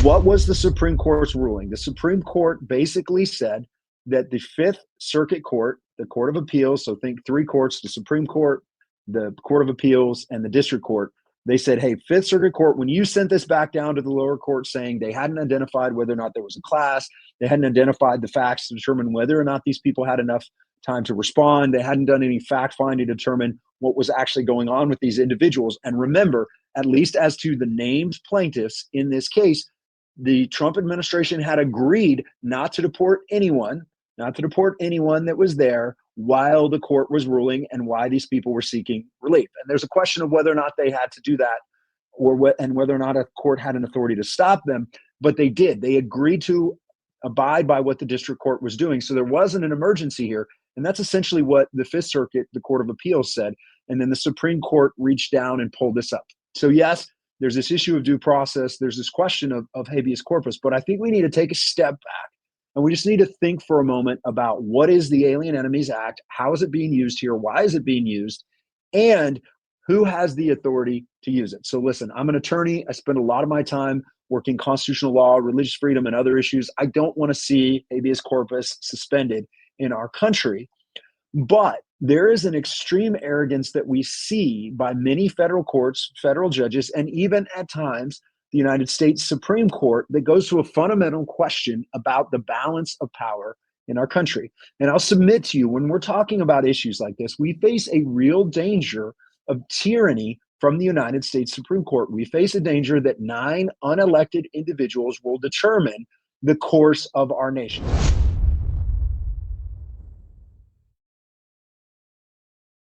What was the Supreme Court's ruling? The Supreme Court basically said that the Fifth Circuit Court, the Court of Appeals, so think three courts, the Supreme Court, the Court of Appeals, and the District Court, they said, hey, Fifth Circuit Court, when you sent this back down to the lower court saying they hadn't identified whether or not there was a class, they hadn't identified the facts to determine whether or not these people had enough time to respond, they hadn't done any fact finding to determine what was actually going on with these individuals. And remember, at least as to the named plaintiffs in this case, the Trump administration had agreed not to deport anyone that was there while the court was ruling and why these people were seeking relief. And there's a question of whether or not they had to do that and whether or not a court had an authority to stop them. But they did. They agreed to abide by what the district court was doing. So there wasn't an emergency here. And that's essentially what the Fifth Circuit, the Court of Appeals, said. And then the Supreme Court reached down and pulled this up. So yes, there's this issue of due process. There's this question of habeas corpus. But I think we need to take a step back. And we just need to think for a moment about what is the Alien Enemies Act? How is it being used here? Why is it being used? And who has the authority to use it? So listen, I'm an attorney. I spend a lot of my time working constitutional law, religious freedom, and other issues. I don't want to see habeas corpus suspended in our country. But there is an extreme arrogance that we see by many federal courts, federal judges, and even at times the United States Supreme Court that goes to a fundamental question about the balance of power in our country. And I'll submit to you, when we're talking about issues like this, we face a real danger of tyranny from the United States Supreme Court. We face a danger that 9 unelected individuals will determine the course of our nation.